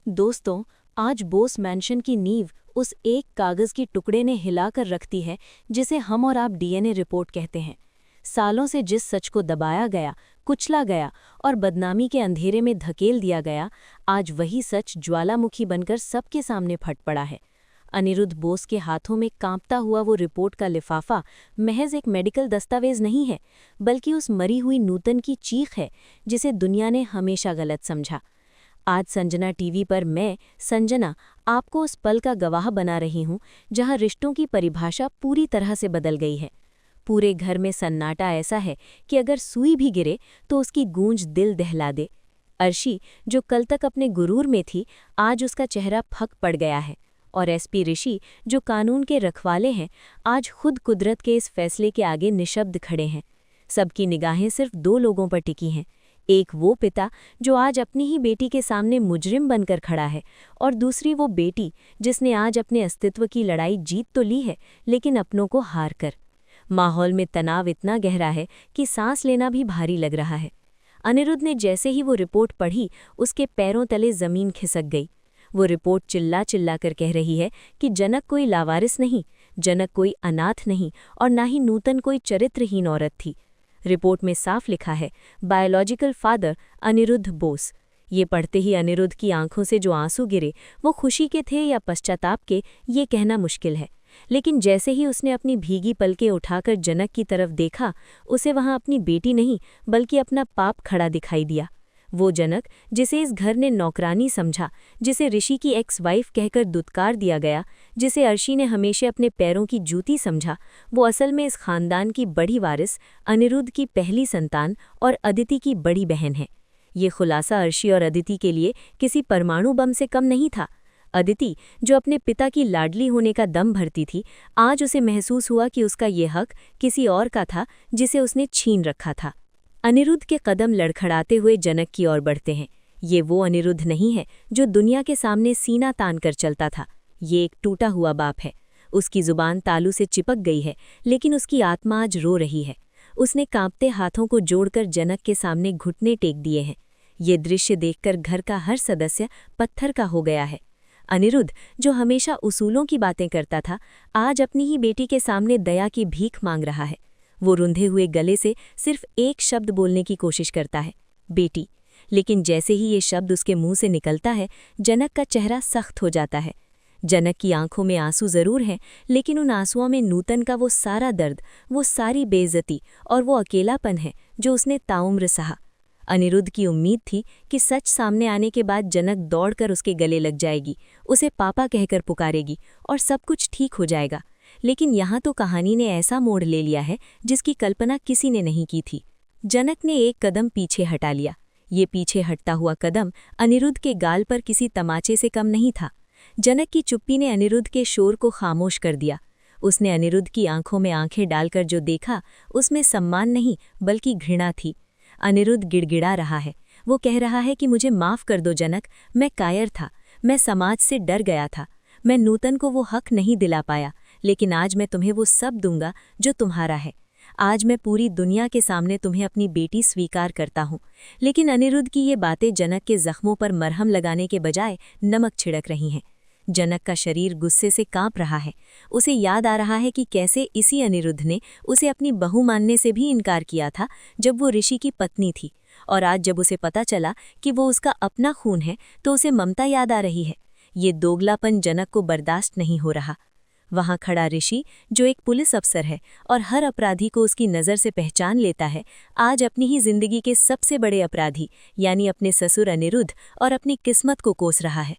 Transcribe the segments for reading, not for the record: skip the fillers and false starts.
दोस्तों, आज बोस मैंशन की नींव उस एक कागज की टुकड़े ने हिलाकर रखती है जिसे हम और आप डीएनए रिपोर्ट कहते हैं। सालों से जिस सच को दबाया गया, कुचला गया और बदनामी के अंधेरे में धकेल दिया गया, आज वही सच ज्वालामुखी बनकर सबके सामने फट पड़ा है। अनिरुद्ध बोस के हाथों में कांपता हुआ वो रिपोर्ट का लिफाफा महज एक मेडिकल दस्तावेज नहीं है, बल्कि उस मरी हुई नूतन की चीख है जिसे दुनिया ने हमेशा गलत समझा। आज संजना टीवी पर मैं, संजना, आपको उस पल का गवाह बना रही हूं जहां रिश्तों की परिभाषा पूरी तरह से बदल गई है। पूरे घर में सन्नाटा ऐसा है कि अगर सुई भी गिरे तो उसकी गूंज दिल दहला दे। अर्शी, जो कल तक अपने गुरूर में थी, आज उसका चेहरा फक पड़ गया है। और एसपी ऋषि, जो कानून के रखवाले हैं, आज खुद कुदरत के इस फैसले के आगे निशब्द खड़े हैं। सबकी निगाहें सिर्फ दो लोगों पर टिकी हैं। एक वो पिता जो आज अपनी ही बेटी के सामने मुजरिम बनकर खड़ा है, और दूसरी वो बेटी जिसने आज अपने अस्तित्व की लड़ाई जीत तो ली है, लेकिन अपनों को हार कर। माहौल में तनाव इतना गहरा है कि सांस लेना भी भारी लग रहा है। अनिरुद्ध ने जैसे ही वो रिपोर्ट पढ़ी, उसके पैरों तले जमीन खिसक गई। वो रिपोर्ट चिल्ला चिल्ला कर कह रही है कि जनक कोई लावारिस नहीं, जनक कोई अनाथ नहीं, और ना ही नूतन कोई चरित्रहीन औरत थी। रिपोर्ट में साफ लिखा है, बायोलॉजिकल फादर अनिरुद्ध बोस। ये पढ़ते ही अनिरुद्ध की आंखों से जो आंसू गिरे, वो खुशी के थे या पश्चाताप के, ये कहना मुश्किल है। लेकिन जैसे ही उसने अपनी भीगी पलकें उठाकर जनक की तरफ देखा, उसे वहां अपनी बेटी नहीं बल्कि अपना पाप खड़ा दिखाई दिया। वो जनक जिसे इस घर ने नौकरानी समझा, जिसे ऋषि की एक्स वाइफ कहकर दुत्कार दिया गया, जिसे अर्शी ने हमेशा अपने पैरों की जूती समझा, वो असल में इस खानदान की बड़ी वारिस, अनिरुद्ध की पहली संतान और अदिति की बड़ी बहन है। ये खुलासा अर्शी और अदिति के लिए किसी परमाणु बम से कम नहीं था। अदिति, जो अपने पिता की लाडली होने का दम भरती थी, आज उसे महसूस हुआ कि उसका ये हक किसी और का था जिसे उसने छीन रखा था। अनिरुद्ध के कदम लड़खड़ाते हुए जनक की ओर बढ़ते हैं। ये वो अनिरुद्ध नहीं है जो दुनिया के सामने सीना तान कर चलता था। ये एक टूटा हुआ बाप है। उसकी जुबान तालू से चिपक गई है, लेकिन उसकी आत्मा आज रो रही है। उसने कांपते हाथों को जोड़कर जनक के सामने घुटने टेक दिए हैं। ये दृश्य देखकर घर का हर सदस्य पत्थर का हो गया है। अनिरुद्ध, जो हमेशा उसूलों की बातें करता था, आज अपनी ही बेटी के सामने दया की भीख मांग रहा है। वो रुंधे हुए गले से सिर्फ एक शब्द बोलने की कोशिश करता है, बेटी। लेकिन जैसे ही ये शब्द उसके मुंह से निकलता है, जनक का चेहरा सख्त हो जाता है। जनक की आंखों में आंसू जरूर हैं, लेकिन उन आंसुओं में नूतन का वो सारा दर्द, वो सारी बेइज्जती और वो अकेलापन है जो उसने ताउम्र सहा। अनिरुद्ध की उम्मीद थी कि सच सामने आने के बाद जनक दौड़कर उसके गले लग जाएगी, उसे पापा कहकर पुकारेगी और सब कुछ ठीक हो जाएगा। लेकिन यहाँ तो कहानी ने ऐसा मोड़ ले लिया है जिसकी कल्पना किसी ने नहीं की थी। जनक ने एक कदम पीछे हटा लिया। ये पीछे हटता हुआ कदम अनिरुद्ध के गाल पर किसी तमाचे से कम नहीं था। जनक की चुप्पी ने अनिरुद्ध के शोर को खामोश कर दिया। उसने अनिरुद्ध की आंखों में आंखें डालकर जो देखा, उसमें सम्मान नहीं बल्कि घृणा थी। अनिरुद्ध गिड़गिड़ा रहा है। वो कह रहा है कि मुझे माफ़ कर दो जनक, मैं कायर था, मैं समाज से डर गया था, मैं नूतन को वो हक नहीं दिला पाया, लेकिन आज मैं तुम्हें वो सब दूंगा जो तुम्हारा है। आज मैं पूरी दुनिया के सामने तुम्हें अपनी बेटी स्वीकार करता हूँ। लेकिन अनिरुद्ध की ये बातें जनक के जख्मों पर मरहम लगाने के बजाय नमक छिड़क रही हैं। जनक का शरीर गुस्से से कांप रहा है। उसे याद आ रहा है कि कैसे इसी अनिरुद्ध ने उसे अपनी बहू मानने से भी इनकार किया था जब वो ऋषि की पत्नी थी, और आज जब उसे पता चला कि वो उसका अपना खून है तो उसे ममता याद आ रही है। ये दोगलापन जनक को बर्दाश्त नहीं हो रहा। वहां खड़ा ऋषि, जो एक पुलिस अफसर है और हर अपराधी को उसकी नज़र से पहचान लेता है, आज अपनी ही जिंदगी के सबसे बड़े अपराधी यानी अपने ससुर अनिरुद्ध और अपनी किस्मत को कोस रहा है।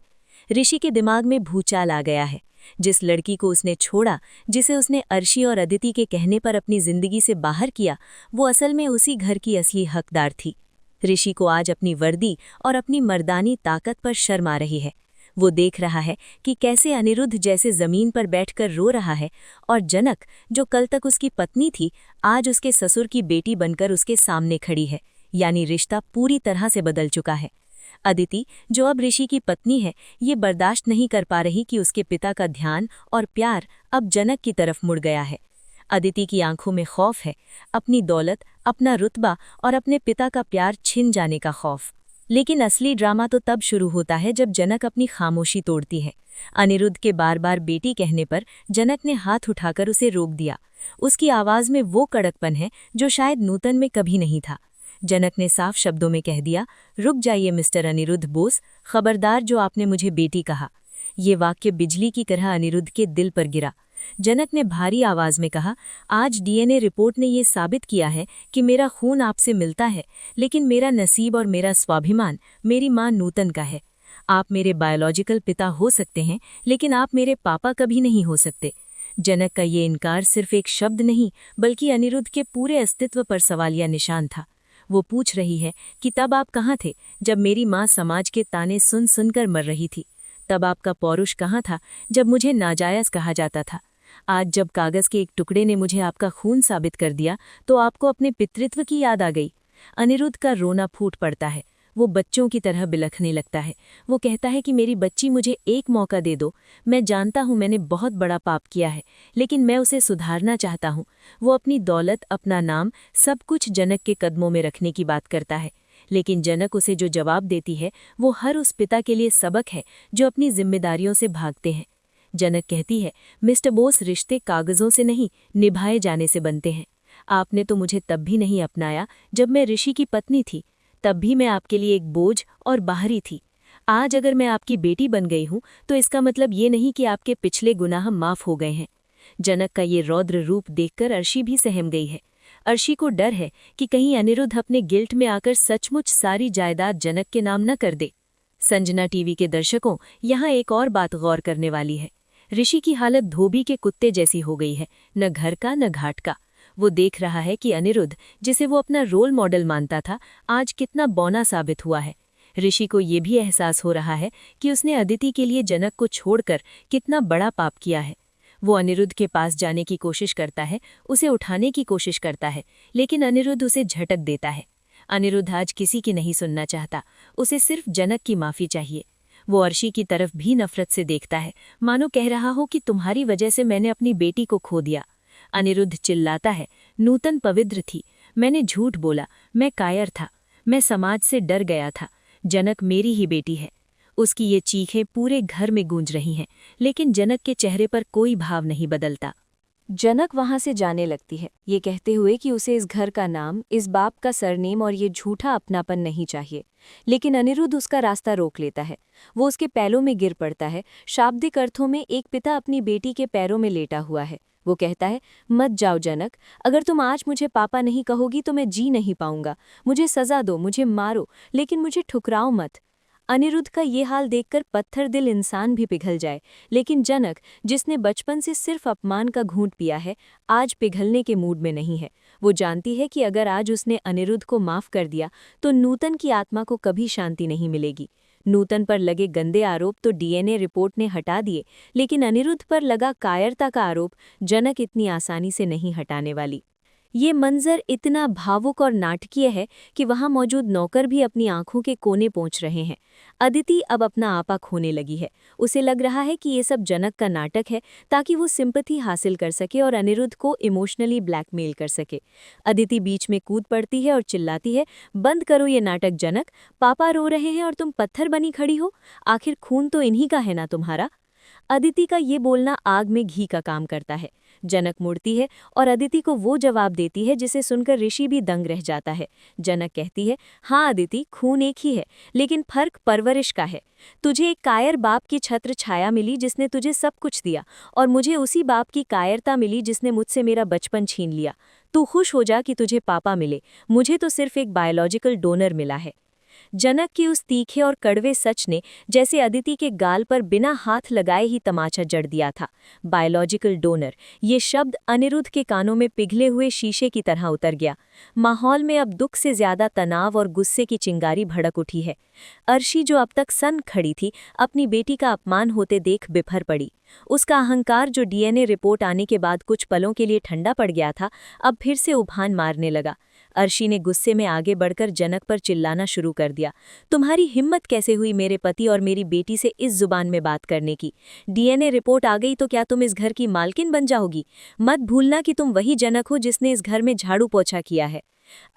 ऋषि के दिमाग में भूचाल आ गया है। जिस लड़की को उसने छोड़ा, जिसे उसने अर्शी और अदिति के कहने पर अपनी जिंदगी से बाहर किया, वो असल में उसी घर की असली हकदार थी। ऋषि को आज अपनी वर्दी और अपनी मर्दानी ताकत पर शर्म आ रही है। वो देख रहा है कि कैसे अनिरुद्ध जैसे जमीन पर बैठकर रो रहा है, और जनक, जो कल तक उसकी पत्नी थी, आज उसके ससुर की बेटी बनकर उसके सामने खड़ी है। यानी रिश्ता पूरी तरह से बदल चुका है। अदिति, जो अब ऋषि की पत्नी है, ये बर्दाश्त नहीं कर पा रही कि उसके पिता का ध्यान और प्यार अब जनक की तरफ मुड़ गया है। अदिति की आंखों में खौफ है, अपनी दौलत, अपना रुतबा और अपने पिता का प्यार छिन जाने का खौफ। लेकिन असली ड्रामा तो तब शुरू होता है जब जनक अपनी खामोशी तोड़ती है। अनिरुद्ध के बार बार बेटी कहने पर जनक ने हाथ उठाकर उसे रोक दिया। उसकी आवाज में वो कड़कपन है जो शायद नूतन में कभी नहीं था। जनक ने साफ शब्दों में कह दिया, रुक जाइए मिस्टर अनिरुद्ध बोस, खबरदार जो आपने मुझे बेटी कहा। ये वाक्य बिजली की तरह अनिरुद्ध के दिल पर गिरा। जनक ने भारी आवाज में कहा, आज डीएनए रिपोर्ट ने ये साबित किया है कि मेरा खून आपसे मिलता है, लेकिन मेरा नसीब और मेरा स्वाभिमान मेरी मां नूतन का है। आप मेरे बायोलॉजिकल पिता हो सकते हैं, लेकिन आप मेरे पापा कभी नहीं हो सकते। जनक का ये इनकार सिर्फ एक शब्द नहीं, बल्कि अनिरुद्ध के पूरे अस्तित्व पर सवालिया निशान था। वो पूछ रही है कि तब आप कहाँ थे जब मेरी माँ समाज के ताने सुन सुनकर मर रही थी? तब आपका पौरुष कहाँ था जब मुझे नाजायज कहा जाता था? आज जब कागज के एक टुकड़े ने मुझे आपका खून साबित कर दिया, तो आपको अपने पितृत्व की याद आ गई। अनिरुद्ध का रोना फूट पड़ता है। वो बच्चों की तरह बिलखने लगता है। वो कहता है कि मेरी बच्ची, मुझे एक मौका दे दो। मैं जानता हूँ मैंने बहुत बड़ा पाप किया है, लेकिन मैं उसे सुधारना चाहता हूँ। वो अपनी दौलत, अपना नाम, सब कुछ जनक के कदमों में रखने की बात करता है, लेकिन जनक उसे जो जवाब देती है वो हर उस पिता के लिए सबक है जो अपनी जिम्मेदारियों से भागते हैं। जनक कहती है, मिस्टर बोस, रिश्ते कागजों से नहीं, निभाए जाने से बनते हैं। आपने तो मुझे तब भी नहीं अपनाया जब मैं ऋषि की पत्नी थी। तब भी मैं आपके लिए एक बोझ और बाहरी थी। आज अगर मैं आपकी बेटी बन गई हूं, तो इसका मतलब ये नहीं कि आपके पिछले गुनाह माफ हो गए हैं। जनक का ये रौद्र रूप देखकर अर्शी भी सहम गई है। अर्शी को डर है कि कहीं अनिरुद्ध अपने गिल्ट में आकर सचमुच सारी जायदाद जनक के नाम न कर दे। संजना टीवी के दर्शकों, यहाँ एक और बात गौर करने वाली है। ऋषि की हालत धोबी के कुत्ते जैसी हो गई है, न घर का न घाट का। वो देख रहा है कि अनिरुद्ध, जिसे वो अपना रोल मॉडल मानता था, आज कितना बौना साबित हुआ है। ऋषि को ये भी एहसास हो रहा है कि उसने अदिति के लिए जनक को छोड़कर कितना बड़ा पाप किया है। वो अनिरुद्ध के पास जाने की कोशिश करता है, उसे उठाने की कोशिश करता है, लेकिन अनिरुद्ध उसे झटक देता है। अनिरुद्ध आज किसी की नहीं सुनना चाहता, उसे सिर्फ जनक की माफी चाहिए। वो अर्शी की तरफ भी नफरत से देखता है, मानो कह रहा हो कि तुम्हारी वजह से मैंने अपनी बेटी को खो दिया। अनिरुद्ध चिल्लाता है, नूतन पवित्र थी, मैंने झूठ बोला, मैं कायर था, मैं समाज से डर गया था। जनक मेरी ही बेटी है। उसकी ये चीखें पूरे घर में गूंज रही हैं, लेकिन जनक के चेहरे पर कोई भाव नहीं बदलता। जनक वहां से जाने लगती है, ये कहते हुए कि उसे इस घर का नाम, इस बाप का सरनेम और ये झूठा अपनापन नहीं चाहिए। लेकिन अनिरुद्ध उसका रास्ता रोक लेता है। वो उसके पैरों में गिर पड़ता है। शाब्दिक अर्थों में एक पिता अपनी बेटी के पैरों में लेटा हुआ है। वो कहता है, मत जाओ जनक, अगर तुम आज मुझे पापा नहीं कहोगी तो मैं जी नहीं पाऊंगा। मुझे सजा दो, मुझे मारो, लेकिन मुझे ठुकराओ मत। अनिरुद्ध का ये हाल देखकर पत्थर दिल इंसान भी पिघल जाए, लेकिन जनक, जिसने बचपन से सिर्फ अपमान का घूंट पिया है, आज पिघलने के मूड में नहीं है। वो जानती है कि अगर आज उसने अनिरुद्ध को माफ कर दिया तो नूतन की आत्मा को कभी शांति नहीं मिलेगी। नूतन पर लगे गंदे आरोप तो डीएनए रिपोर्ट ने हटा दिए, लेकिन अनिरुद्ध पर लगा कायरता का आरोप जनक इतनी आसानी से नहीं हटाने वाली। ये मंजर इतना भावुक और नाटकीय है कि वहां मौजूद नौकर भी अपनी आंखों के कोने पहुंच रहे हैं। अदिति अब अपना आपा खोने लगी है। उसे लग रहा है कि ये सब जनक का नाटक है, ताकि वो सिंपैथी हासिल कर सके और अनिरुद्ध को इमोशनली ब्लैकमेल कर सके। अदिति बीच में कूद पड़ती है और चिल्लाती है, बंद करो ये नाटक जनक, पापा रो रहे हैं और तुम पत्थर बनी खड़ी हो। आखिर खून तो इन्हीं का है ना तुम्हारा। अदिति का ये बोलना आग में घी का काम करता है। जनक मुड़ती है और अदिति को वो जवाब देती है जिसे सुनकर ऋषि भी दंग रह जाता है। जनक कहती है, हाँ अदिति, खून एक ही है, लेकिन फर्क परवरिश का है। तुझे एक कायर बाप की छत्र छाया मिली जिसने तुझे सब कुछ दिया, और मुझे उसी बाप की कायरता मिली जिसने मुझसे मेरा बचपन छीन लिया। तू खुश हो जा कि तुझे पापा मिले, मुझे तो सिर्फ एक बायोलॉजिकल डोनर मिला है। जनक की उस तीखे और कड़वे सच ने जैसे अदिति के गाल पर बिना हाथ लगाए ही तमाचा जड़ दिया था। बायोलॉजिकल डोनर, ये शब्द अनिरुद्ध के कानों में पिघले हुए शीशे की तरह उतर गया। माहौल में अब दुख से ज्यादा तनाव और गुस्से की चिंगारी भड़क उठी है। अर्शी, जो अब तक सन खड़ी थी, अपनी बेटी का अपमान होते देख बिफर पड़ी। उसका अहंकार, जो डीएनए रिपोर्ट आने के बाद कुछ पलों के लिए ठंडा पड़ गया था, अब फिर से उभान मारने लगा। अर्शी ने गुस्से में आगे बढ़कर जनक पर चिल्लाना शुरू कर दिया, तुम्हारी हिम्मत कैसे हुई मेरे पति और मेरी बेटी से इस जुबान में बात करने की? डीएनए रिपोर्ट आ गई तो क्या तुम इस घर की मालकिन बन जाओगी? मत भूलना कि तुम वही जनक हो जिसने इस घर में झाड़ू पोछा किया है।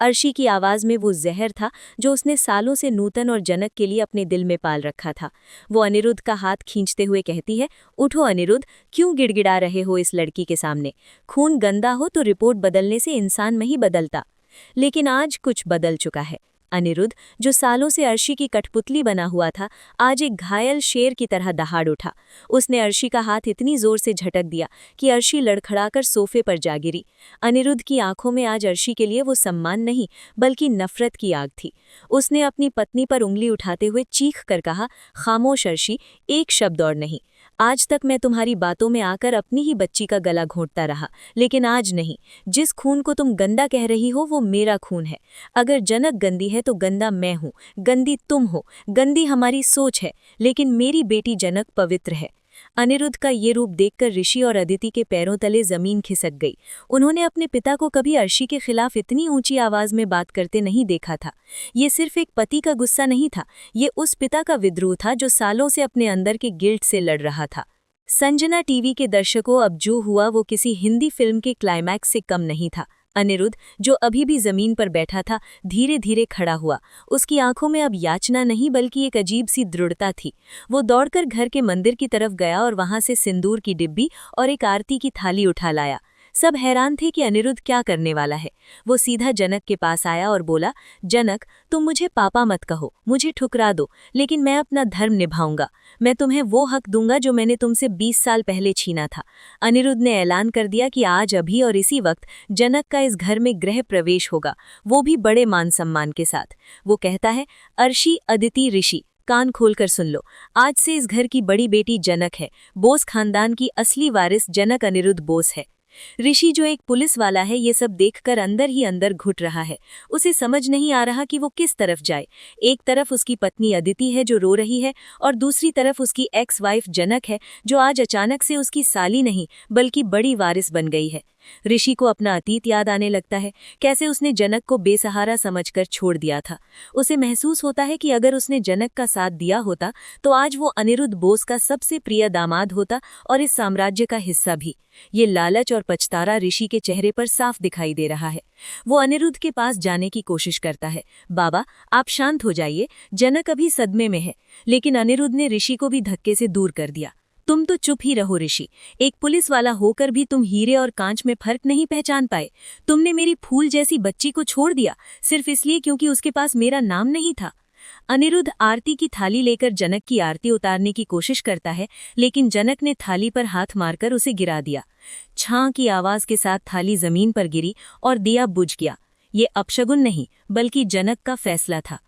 अर्शी की आवाज़ में वो जहर था जो उसने सालों से नूतन और जनक के लिए अपने दिल में पाल रखा था। वो अनिरुद्ध का हाथ खींचते हुए कहती है, उठो अनिरुद्ध, क्यों गिड़गिड़ा रहे हो इस लड़की के सामने? खून गंदा हो तो रिपोर्ट बदलने से इंसान नहीं बदलता। लेकिन आज कुछ बदल चुका है। अनिरुद्ध, जो सालों से अर्शी की कठपुतली बना हुआ था, आज एक घायल शेर की तरह दहाड़ उठा। उसने अर्शी का हाथ इतनी जोर से झटक दिया कि अर्शी लड़खड़ाकर सोफे पर जा गिरी। अनिरुद्ध की आंखों में आज अर्शी के लिए वो सम्मान नहीं बल्कि नफरत की आग थी। उसने अपनी पत्नी पर उंगली उठाते हुए चीख कर कहा, खामोश अर्शी, एक शब्द और नहीं। आज तक मैं तुम्हारी बातों में आकर अपनी ही बच्ची का गला घोंटता रहा, लेकिन आज नहीं। जिस खून को तुम गंदा कह रही हो वो मेरा खून है। अगर जनक गंदी है तो गंदा मैं हूँ, गंदी तुम हो, गंदी हमारी सोच है, लेकिन मेरी बेटी जनक पवित्र है। अनिरुद्ध का ये रूप देखकर ऋषि और अदिति के पैरों तले जमीन खिसक गई। उन्होंने अपने पिता को कभी अर्शी के खिलाफ इतनी ऊंची आवाज में बात करते नहीं देखा था। ये सिर्फ एक पति का गुस्सा नहीं था, ये उस पिता का विद्रोह था जो सालों से अपने अंदर के गिल्ट से लड़ रहा था। संजना टीवी के दर्शकों, अब जो हुआ वो किसी हिंदी फिल्म के क्लाइमैक्स से कम नहीं था। अनिरुद्ध, जो अभी भी जमीन पर बैठा था, धीरे धीरे खड़ा हुआ। उसकी आंखों में अब याचना नहीं बल्कि एक अजीब सी दृढ़ता थी। वो दौड़कर घर के मंदिर की तरफ गया और वहां से सिंदूर की डिब्बी और एक आरती की थाली उठा लाया। सब हैरान थे कि अनिरुद्ध क्या करने वाला है। वो सीधा जनक के पास आया और बोला, जनक, तुम मुझे पापा मत कहो, मुझे ठुकरा दो, लेकिन मैं अपना धर्म निभाऊंगा। मैं तुम्हें वो हक दूंगा जो मैंने तुमसे 20 साल पहले छीना था। अनिरुद्ध ने ऐलान कर दिया कि आज, अभी और इसी वक्त जनक का इस घर में गृह प्रवेश होगा, वो भी बड़े मान सम्मान के साथ। वो कहता है, अर्शी, अदिति, ऋषि, कान खोलकर सुन लो। आज से इस घर की बड़ी बेटी जनक है। बोस खानदान की असली वारिस जनक अनिरुद्ध बोस है। ऋषि, जो एक पुलिस वाला है, ये सब देखकर अंदर ही अंदर घुट रहा है। उसे समझ नहीं आ रहा कि वो किस तरफ जाए। एक तरफ उसकी पत्नी अदिति है जो रो रही है और दूसरी तरफ उसकी एक्स वाइफ जनक है जो आज अचानक से उसकी साली नहीं बल्कि बड़ी वारिस बन गई है। ऋषि को अपना अतीत याद आने लगता है, कैसे उसने जनक को बेसहारा समझकर छोड़ दिया था। उसे महसूस होता है कि अगर उसने जनक का साथ दिया होता तो आज वो अनिरुद्ध बोस का सबसे प्रिय दामाद होता और इस साम्राज्य का हिस्सा भी। ये लालच और पछतारा ऋषि के चेहरे पर साफ दिखाई दे रहा है। वो अनिरुद्ध के पास जाने की कोशिश करता है। बाबा, आप शांत हो जाइए, जनक अभी सदमे में है। लेकिन अनिरुद्ध ने ऋषि को भी धक्के से दूर कर दिया। तुम तो चुप ही रहो ऋषि, एक पुलिस वाला होकर भी तुम हीरे और कांच में फर्क नहीं पहचान पाए। तुमने मेरी फूल जैसी बच्ची को छोड़ दिया सिर्फ इसलिए क्योंकि उसके पास मेरा नाम नहीं था। अनिरुद्ध आरती की थाली लेकर जनक की आरती उतारने की कोशिश करता है, लेकिन जनक ने थाली पर हाथ मारकर उसे गिरा दिया। छां की आवाज के साथ थाली जमीन पर गिरी और दिया बुझ गया। ये अपशगुन नहीं बल्कि जनक का फैसला था।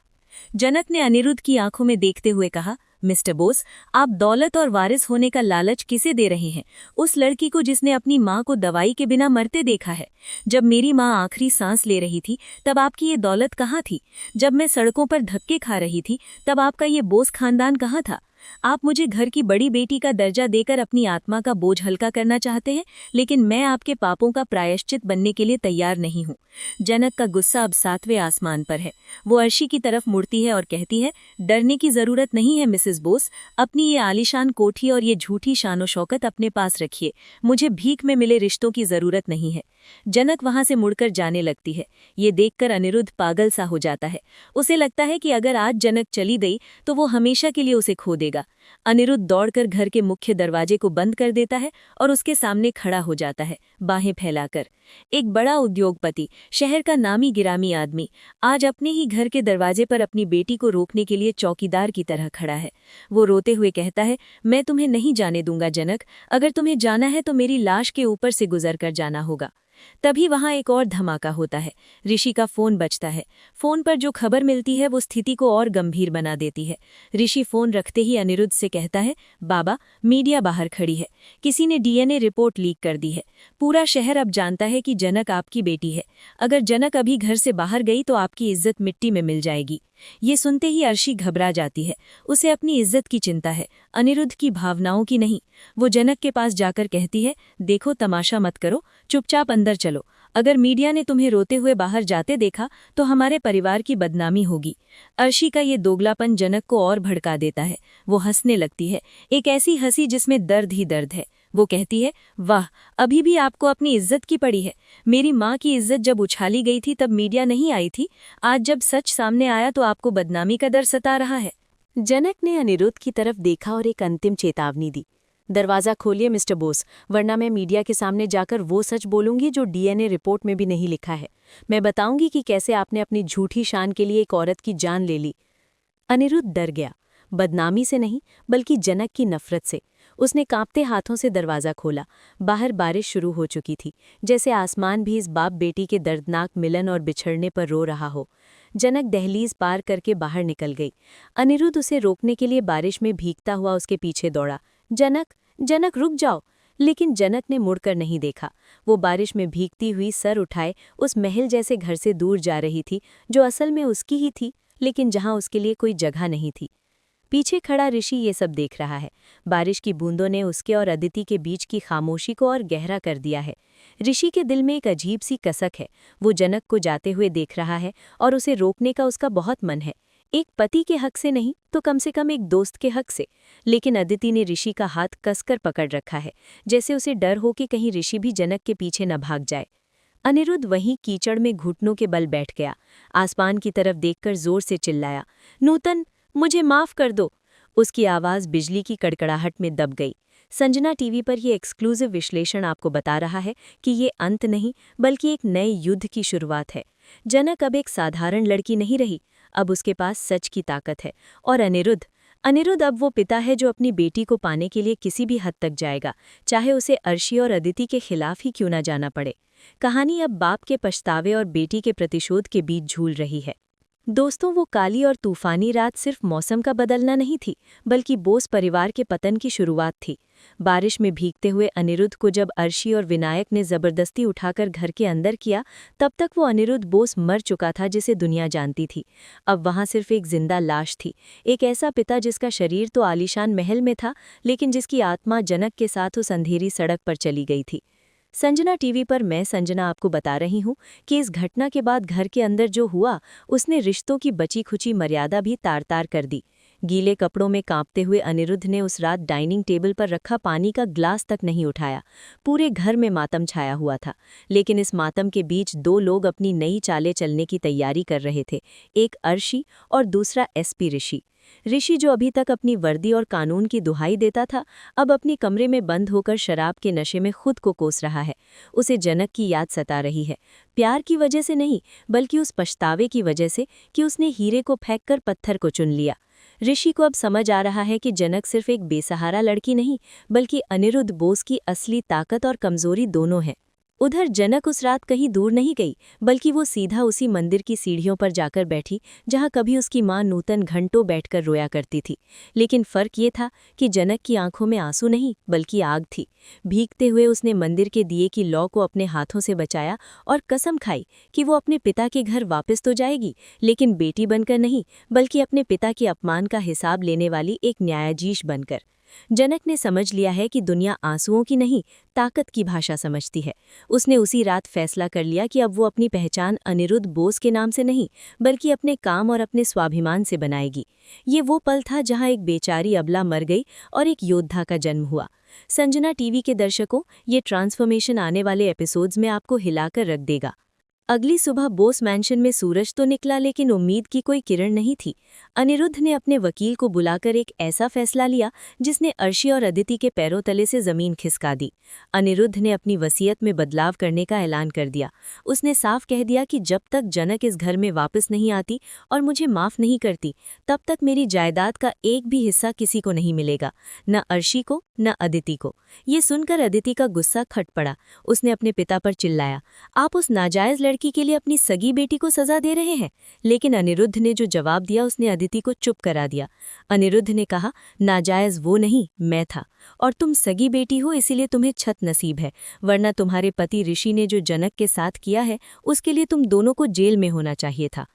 जनक ने अनिरुद्ध की आंखों में देखते हुए कहा, मिस्टर बोस, आप दौलत और वारिस होने का लालच किसे दे रहे हैं? उस लड़की को जिसने अपनी माँ को दवाई के बिना मरते देखा है। जब मेरी माँ आखिरी सांस ले रही थी तब आपकी ये दौलत कहाँ थी? जब मैं सड़कों पर धक्के खा रही थी तब आपका ये बोस खानदान कहाँ था? आप मुझे घर की बड़ी बेटी का दर्जा देकर अपनी आत्मा का बोझ हल्का करना चाहते हैं, लेकिन मैं आपके पापों का प्रायश्चित बनने के लिए तैयार नहीं हूँ। जनक का गुस्सा अब 7वें आसमान पर है। वो अर्शी की तरफ मुड़ती है और कहती है, डरने की जरूरत नहीं है मिसेस बोस, अपनी ये आलीशान कोठी और ये झूठी शानो शौकत अपने पास रखिए। मुझे भीख में मिले रिश्तों की जरूरत नहीं है। जनक वहां से मुड़कर जाने लगती है। ये देखकर अनिरुद्ध पागल सा हो जाता है। उसे लगता है कि अगर आज जनक चली गई तो वो हमेशा के लिए उसे खो देगा। अनिरुद्ध दौड़कर घर के मुख्य दरवाजे को बंद कर देता है और उसके सामने खड़ा हो जाता है, बाहें फैलाकर। एक बड़ा उद्योगपति, शहर का नामी गिरामी आदमी, आज अपने ही घर के दरवाजे पर अपनी बेटी को रोकने के लिए चौकीदार की तरह खड़ा है। वो रोते हुए कहता है, मैं तुम्हें नहीं जाने दूंगा जनक, अगर तुम्हें जाना है तो मेरी लाश के ऊपर से गुजर कर जाना होगा। तभी वहां एक और धमाका होता है। ऋषि का फोन बजता है। फोन पर जो खबर मिलती है वो स्थिति को और गंभीर बना देती है। ऋषि फोन रखते ही अनिरुद्ध से कहता है, बाबा, मीडिया बाहर खड़ी है, किसी ने डीएनए रिपोर्ट लीक कर दी है। पूरा शहर अब जानता है कि जनक आपकी बेटी है। अगर जनक अभी घर से बाहर गई तो आपकी इज्जत मिट्टी में मिल जाएगी। ये सुनते ही अर्शी घबरा जाती है। उसे अपनी इज्जत की चिंता है, अनिरुद्ध की भावनाओं की नहीं। वो जनक के पास जाकर कहती है, देखो, तमाशा मत करो, चुपचाप अंदर चलो। अगर मीडिया ने तुम्हें रोते हुए बाहर जाते देखा तो हमारे परिवार की बदनामी होगी। अर्शी का ये दोगलापन जनक को और भड़का देता है। वो हंसने लगती है, एक ऐसी हंसी जिसमें दर्द ही दर्द है। वो कहती है, वाह, अभी भी आपको अपनी इज्जत की पड़ी है। मेरी माँ की इज्जत जब उछाली गई थी तब मीडिया नहीं आई थी, आज जब सच सामने आया तो आपको बदनामी का डर सता रहा है। जनक ने अनिरुद्ध की तरफ देखा और एक अंतिम चेतावनी दी, दरवाज़ा खोलिए मिस्टर बोस, वरना मैं मीडिया के सामने जाकर वो सच बोलूंगी जो डीएनए रिपोर्ट में भी नहीं लिखा है। मैं बताऊंगी कि कैसे आपने अपनी झूठी शान के लिए एक औरत की जान ले ली। अनिरुद्ध डर गया, बदनामी से नहीं बल्कि जनक की नफरत से। उसने कांपते हाथों से दरवाज़ा खोला। बाहर बारिश शुरू हो चुकी थी, जैसे आसमान भी इस बाप बेटी के दर्दनाक मिलन और बिछड़ने पर रो रहा हो। जनक दहलीज पार करके बाहर निकल गई। अनिरुद्ध उसे रोकने के लिए बारिश में भीगता हुआ उसके पीछे दौड़ा। जनक, जनक रुक जाओ! लेकिन जनक ने मुड़कर नहीं देखा। वो बारिश में भीगती हुई सर उठाए उस महल जैसे घर से दूर जा रही थी, जो असल में उसकी ही थी, लेकिन जहां उसके लिए कोई जगह नहीं थी। पीछे खड़ा ऋषि ये सब देख रहा है। बारिश की बूंदों ने उसके और अदिति के बीच की खामोशी को और गहरा कर दिया है। ऋषि के दिल में एक अजीब सी कसक है। वो जनक को जाते हुए देख रहा है और उसे रोकने का उसका बहुत मन है, एक पति के हक से नहीं तो कम से कम एक दोस्त के हक से। लेकिन अदिति ने ऋषि का हाथ कसकर पकड़ रखा है, जैसे उसे डर हो कि कहीं ऋषि भी जनक के पीछे न भाग जाए। अनिरुद्ध वहीं कीचड़ में घुटनों के बल बैठ गया। आसमान की तरफ देखकर जोर से चिल्लाया, नूतन, मुझे माफ कर दो। उसकी आवाज़ बिजली की कड़कड़ाहट में दब गई। संजना टीवी पर यह एक्सक्लूसिव विश्लेषण आपको बता रहा है कि ये अंत नहीं बल्कि एक नए युद्ध की शुरुआत है। जनक अब एक साधारण लड़की नहीं रही, अब उसके पास सच की ताकत है। और अनिरुद्ध अब वो पिता है जो अपनी बेटी को पाने के लिए किसी भी हद तक जाएगा, चाहे उसे अर्शी और अदिति के खिलाफ ही क्यों ना जाना पड़े। कहानी अब बाप के पछतावे और बेटी के प्रतिशोध के बीच झूल रही है। दोस्तों, वो काली और तूफानी रात सिर्फ मौसम का बदलना नहीं थी, बल्कि बोस परिवार के पतन की शुरुआत थी। बारिश में भीगते हुए अनिरुद्ध को जब अर्शी और विनायक ने जबरदस्ती उठाकर घर के अंदर किया, तब तक वो अनिरुद्ध बोस मर चुका था जिसे दुनिया जानती थी। अब वहां सिर्फ एक जिंदा लाश थी, एक ऐसा पिता जिसका शरीर तो आलीशान महल में था, लेकिन जिसकी आत्मा जनक के साथ उस अंधेरी सड़क पर चली गई थी। संजना टीवी पर मैं संजना आपको बता रही हूँ कि इस घटना के बाद घर के अंदर जो हुआ, उसने रिश्तों की बची खुची मर्यादा भी तार-तार कर दी। गीले कपड़ों में कांपते हुए अनिरुद्ध ने उस रात डाइनिंग टेबल पर रखा पानी का ग्लास तक नहीं उठाया। पूरे घर में मातम छाया हुआ था, लेकिन इस मातम के बीच दो लोग अपनी नई चालें चलने की तैयारी कर रहे थे, एक अर्शी और दूसरा एसपी ऋषि। ऋषि, जो अभी तक अपनी वर्दी और कानून की दुहाई देता था, अब अपनी कमरे में बंद होकर शराब के नशे में खुद को कोस रहा है। उसे जनक की याद सता रही है, प्यार की वजह से नहीं बल्कि उस पछतावे की वजह से कि उसने हीरे को फेंककर पत्थर को चुन लिया। ऋषि को अब समझ आ रहा है कि जनक सिर्फ एक बेसहारा लड़की नहीं बल्कि अनिरुद्ध बोस की असली ताकत और कमजोरी दोनों है। उधर जनक उस रात कहीं दूर नहीं गई, बल्कि वो सीधा उसी मंदिर की सीढ़ियों पर जाकर बैठी जहां कभी उसकी मां नूतन घंटों बैठकर रोया करती थी। लेकिन फर्क ये था कि जनक की आंखों में आंसू नहीं बल्कि आग थी। भीगते हुए उसने मंदिर के दिए की लौ को अपने हाथों से बचाया और कसम खाई कि वो अपने पिता के घर वापस तो जाएगी, लेकिन बेटी बनकर नहीं बल्कि अपने पिता के अपमान का हिसाब लेने वाली एक न्यायाधीश बनकर। जनक ने समझ लिया है कि दुनिया आंसुओं की नहीं, ताकत की भाषा समझती है। उसने उसी रात फैसला कर लिया कि अब वो अपनी पहचान अनिरुद्ध बोस के नाम से नहीं बल्कि अपने काम और अपने स्वाभिमान से बनाएगी। ये वो पल था जहां एक बेचारी अबला मर गई और एक योद्धा का जन्म हुआ। संजना टीवी के दर्शकों, ये ट्रांसफॉर्मेशन आने वाले एपिसोड्स में आपको हिलाकर रख देगा। अगली सुबह बोस मैंशन में सूरज तो निकला, लेकिन उम्मीद की कोई किरण नहीं थी। अनिरुद्ध ने अपने वकील को बुलाकर एक ऐसा फैसला लिया जिसने अर्शी और अदिति के पैरों तले से जमीन खिसका दी। अनिरुद्ध ने अपनी वसीयत में बदलाव करने का ऐलान कर दिया। उसने साफ कह दिया कि जब तक जनक इस घर में वापस नहीं आती और मुझे माफ नहीं करती, तब तक मेरी जायदाद का एक भी हिस्सा किसी को नहीं मिलेगा, न अर्शी को न अदिति को। ये सुनकर अदिति का गुस्सा खट पड़ा। उसने अपने पिता पर चिल्लाया, आप उस नाजायज लड़की के लिए अपनी सगी बेटी को सजा दे रहे हैं। लेकिन अनिरुद्ध ने जो जवाब दिया उसने अदिति को चुप करा दिया। अनिरुद्ध ने कहा, नाजायज वो नहीं, मैं था, और तुम सगी बेटी हो इसीलिए तुम्हें छत नसीब है, वरना तुम्हारे पति ऋषि ने जो जनक के साथ किया है उसके लिए तुम दोनों को जेल में होना चाहिए था।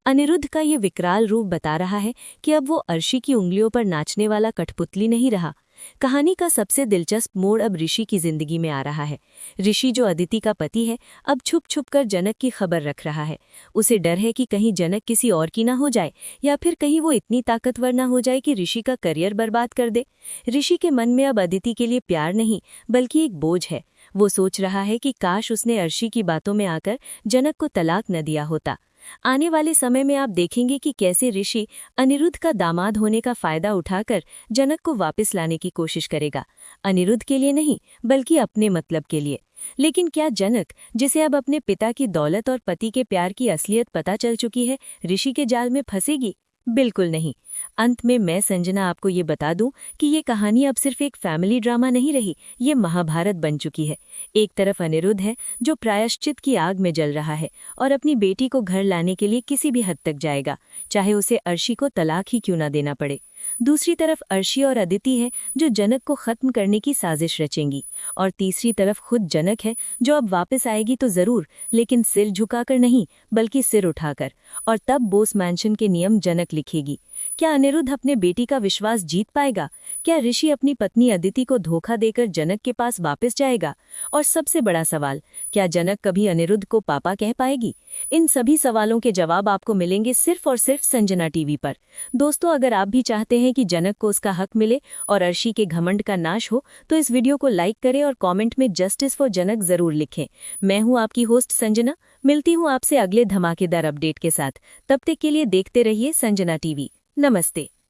अनिरुद्ध का ये विकराल रूप बता रहा है कि अब वो अर्शी की उंगलियों पर नाचने वाला कठपुतली नहीं रहा। कहानी का सबसे दिलचस्प मोड़ अब ऋषि की जिंदगी में आ रहा है। ऋषि जो अदिति का पति है, अब छुप छुप कर जनक की खबर रख रहा है। उसे डर है कि कहीं जनक किसी और की ना हो जाए, या फिर कहीं वो इतनी ताकतवर ना हो जाए कि ऋषि का करियर बर्बाद कर दे। ऋषि के मन में अब अदिति के लिए प्यार नहीं, बल्कि एक बोझ है। वो सोच रहा है कि काश उसने अर्शी की बातों में आकर जनक को तलाक न दिया होता। आने वाले समय में आप देखेंगे कि कैसे ऋषि अनिरुद्ध का दामाद होने का फायदा उठाकर जनक को वापस लाने की कोशिश करेगा। अनिरुद्ध के लिए नहीं, बल्कि अपने मतलब के लिए। लेकिन क्या जनक, जिसे अब अपने पिता की दौलत और पति के प्यार की असलियत पता चल चुकी है, ऋषि के जाल में फंसेगी? बिल्कुल नहीं। अंत में मैं संजना आपको ये बता दूं कि ये कहानी अब सिर्फ एक फैमिली ड्रामा नहीं रही, ये महाभारत बन चुकी है। एक तरफ अनिरुद्ध है जो प्रायश्चित की आग में जल रहा है और अपनी बेटी को घर लाने के लिए किसी भी हद तक जाएगा, चाहे उसे अर्शी को तलाक ही क्यों ना देना पड़े। दूसरी तरफ अर्शी और अदिति है जो जनक को खत्म करने की साजिश रचेंगी। और तीसरी तरफ खुद जनक है जो अब वापस आएगी तो जरूर, लेकिन सिर झुकाकर नहीं, बल्कि सिर उठाकर। और तब बोस मैंशन के नियम जनक लिखेगी। क्या अनिरुद्ध अपने बेटी का विश्वास जीत पाएगा? क्या ऋषि अपनी पत्नी अदिति को धोखा देकर जनक के पास वापस जाएगा? और सबसे बड़ा सवाल, क्या जनक कभी अनिरुद्ध को पापा कह पाएगी? इन सभी सवालों के जवाब आपको मिलेंगे सिर्फ और सिर्फ संजना टीवी पर। दोस्तों, अगर आप भी चाहते हैं कि जनक को उसका हक मिले और अर्शी के घमंड का नाश हो, तो इस वीडियो को लाइक करें और कमेंट में जस्टिस फॉर जनक जरूर लिखें। मैं हूं आपकी होस्ट संजना, मिलती हूं आपसे अगले धमाकेदार अपडेट के साथ। तब तक के लिए देखते रहिए संजना टीवी। नमस्ते।